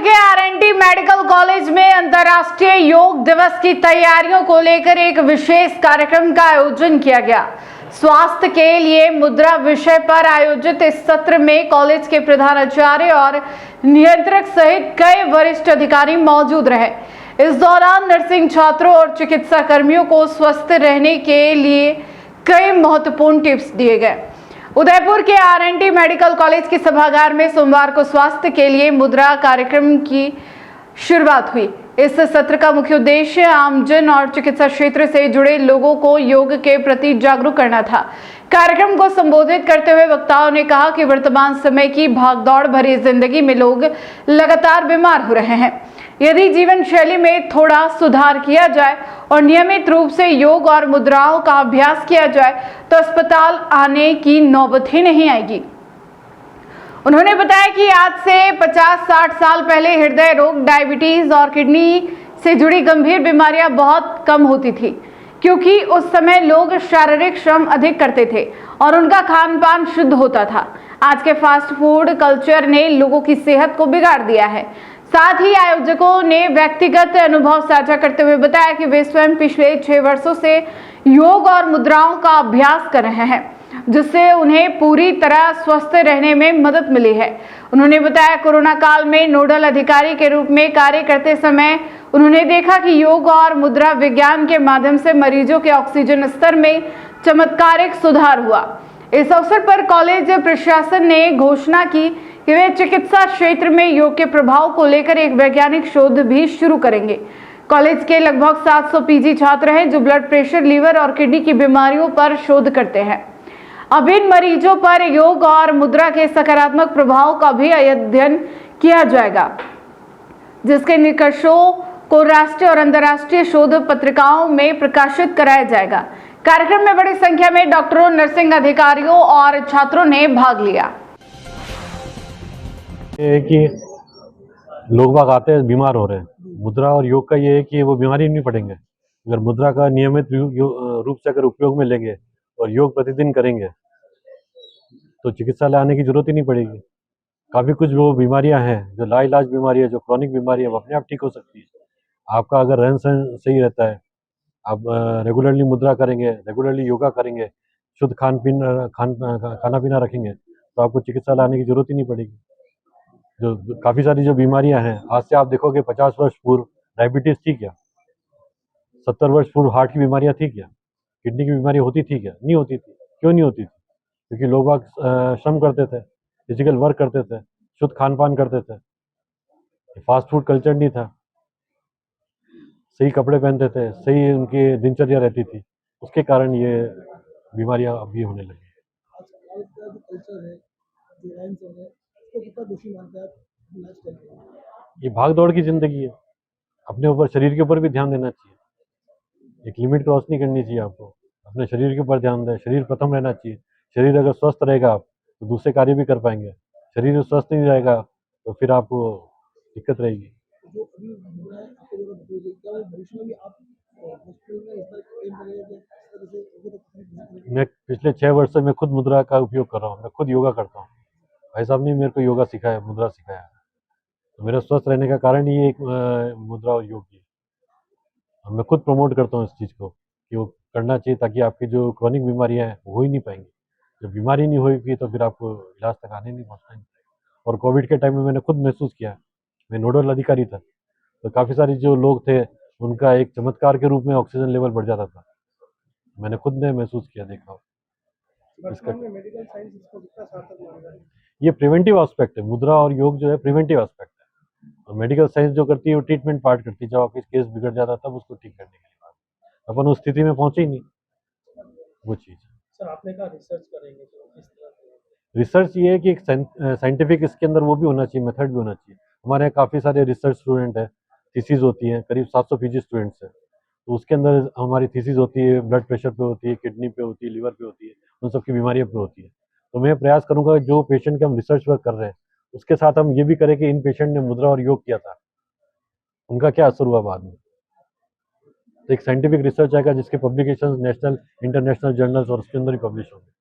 के RNT medical college में अंतर्राष्ट्रीय योग दिवस की तैयारियों को लेकर एक विशेष कार्यक्रम का आयोजन किया गया। स्वास्थ्य के लिए मुद्रा विषय पर आयोजित इस सत्र में कॉलेज के प्रधानाचार्य और नियंत्रक सहित कई वरिष्ठ अधिकारी मौजूद रहे। इस दौरान नर्सिंग छात्रों और चिकित्सा कर्मियों को स्वस्थ रहने के लिए कई महत्वपूर्ण टिप्स दिए गए। उदयपुर के आरएनटी मेडिकल कॉलेज के सभागार में सोमवार को स्वास्थ्य के लिए मुद्रा कार्यक्रम की शुरुआत हुई। इस सत्र का मुख्य उद्देश्य आमजन और चिकित्सा क्षेत्र से जुड़े लोगों को योग के प्रति जागरूक करना था। कार्यक्रम को संबोधित करते हुए वक्ताओं ने कहा कि वर्तमान समय की भागदौड़ भरी जिंदगी में लोग लगातार बीमार हो रहे हैं। यदि जीवन शैली में थोड़ा सुधार किया जाए और नियमित रूप से योग और मुद्राओं का अभ्यास किया जाए तो अस्पताल आने की नौबत ही नहीं आएगी। उन्होंने बताया कि आज से 50-60 साल पहले हृदय रोग, डायबिटीज और किडनी से जुड़ी गंभीर बीमारियां बहुत कम होती थी, क्योंकि उस समय लोग शारीरिक श्रम अधिक करते थे और उनका खान पान शुद्ध होता था। आज के फास्ट फूड कल्चर ने लोगों की सेहत को बिगाड़ दिया है। साथ ही आयोजकों ने व्यक्तिगत अनुभव साझा करते हुए बताया कि वे स्वयं पिछले 6 वर्षों से योग और मुद्राओं का अभ्यास कर रहे हैं, जिससे उन्हें पूरी तरह स्वस्थ रहने में मदद मिली है। उन्होंने बताया कोरोना काल में नोडल अधिकारी के रूप में कार्य करते समय उन्होंने देखा कि योग और मुद्रा विज्ञान के माध्यम से मरीजों के ऑक्सीजन स्तर में चमत्कारिक सुधार हुआ। इस अवसर पर कॉलेज प्रशासन ने घोषणा की कि वे चिकित्सा क्षेत्र में योग के प्रभाव को लेकर एक वैज्ञानिक शोध भी शुरू करेंगे। कॉलेज के लगभग 700 पीजी छात्र हैं जो ब्लड प्रेशर, लीवर और किडनी की बीमारियों पर शोध करते हैं। अब इन मरीजों पर योग और मुद्रा के सकारात्मक प्रभाव का भी अध्ययन किया जाएगा, जिसके निष्कर्षों को राष्ट्रीय और अंतर्राष्ट्रीय शोध पत्रिकाओं में प्रकाशित कराया जाएगा। कार्यक्रम में बड़ी संख्या में डॉक्टरों, नर्सिंग अधिकारियों और छात्रों ने भाग लिया। कि लोग बाग आते हैं बीमार हो रहे हैं, मुद्रा और योग का ये है कि वो बीमारी नहीं पड़ेंगे। अगर मुद्रा का नियमित रूप से अगर उपयोग में लेंगे और योग प्रतिदिन करेंगे तो चिकित्सालय आने की जरूरत ही नहीं पड़ेगी। काफ़ी कुछ वो बीमारियां हैं जो लाइलाज बीमारी है, जो क्रॉनिक बीमारी है, वो अपने आप ठीक हो सकती है। आपका अगर रहन सहन सही रहता है, आप रेगुलरली मुद्रा करेंगे, रेगुलरली योगा करेंगे, शुद्ध खाना पीना रखेंगे तो आपको चिकित्सालय आने की जरूरत ही नहीं पड़ेगी। जो काफ़ी सारी जो बीमारियां हैं, आज से आप देखोगे 50 वर्ष पूर्व डायबिटीज़ थी क्या, 70 वर्ष पूर्व हार्ट की बीमारियां थी क्या, किडनी की बीमारी होती थी क्या? नहीं होती थी। क्यों नहीं होती थी? क्योंकि लोग श्रम करते थे, फिजिकल वर्क करते थे, शुद्ध खान पान करते थे, फास्ट फूड कल्चर नहीं था, सही कपड़े पहनते थे, सही उनकी दिनचर्या रहती थी। उसके कारण ये बीमारियां अभी होने लगी। ये भाग दौड़ की जिंदगी है, अपने ऊपर, शरीर के ऊपर भी ध्यान देना चाहिए। एक लिमिट क्रॉस नहीं करनी चाहिए आपको। अपने शरीर के ऊपर ध्यान दें, शरीर प्रथम रहना चाहिए। शरीर अगर स्वस्थ रहेगा आप तो दूसरे कार्य भी कर पाएंगे। शरीर स्वस्थ नहीं रहेगा तो फिर आपको दिक्कत रहेगी। मैं पिछले 6 वर्ष से मैं खुद मुद्रा का उपयोग कर रहा हूँ, मैं खुद योगा करता हूँ। भाई साहब ने मेरे को योगा सिखाया, मुद्रा सिखाया, तो मेरा स्वस्थ रहने का कारण ही एक मुद्रा और योग की। और मैं खुद प्रमोट करता हूँ इस चीज़ को कि वो करना चाहिए, ताकि आपकी जो क्रॉनिक बीमारियां हैं वो हो ही नहीं पाएंगी। जब बीमारी नहीं होगी तो फिर आपको इलाज तक आने नहीं पहुँचना ही। और कोविड के टाइम में मैंने खुद महसूस किया, मैं नोडल अधिकारी था, तो काफ़ी सारे जो लोग थे उनका एक चमत्कार के रूप में ऑक्सीजन लेवल बढ़ जाता था। मैंने खुद ने महसूस किया, देखा। इसका ये प्रिवेंटिव एस्पेक्ट है, मुद्रा और योग जो है प्रिवेंटिव एस्पेक्ट है, और मेडिकल साइंस जो करती है वो ट्रीटमेंट पार्ट करती है। जब आपकी केस बिगड़ जाता तब उसको ठीक करने के लिए अपन उस स्थिति में पहुंचे ही नहीं, वो चीज़। सर आपने कहा रिसर्च करेंगे तो किस तरह? रिसर्च ये है कि एक साइंटिफिक इसके अंदर वो भी होना चाहिए, मेथड भी होना चाहिए। हमारे यहाँ काफ़ी सारे रिसर्च स्टूडेंट है, थीसिस होती है, करीब 700 पीजी स्टूडेंट्स हैं, तो उसके अंदर हमारी थीसिस होती है, ब्लड प्रेशर पे होती है, किडनी पे होती है, लीवर पे होती है, उन सबकी बीमारियों पे होती है। तो मैं प्रयास करूंगा जो पेशेंट के हम रिसर्च वर्क कर रहे हैं उसके साथ हम ये भी करें कि इन पेशेंट ने मुद्रा और योग किया था, उनका क्या असर हुआ बाद में। तो एक साइंटिफिक रिसर्च आएगा जिसके पब्लिकेशन नेशनल इंटरनेशनल जर्नल्स और उसके अंदर ही पब्लिश होंगे।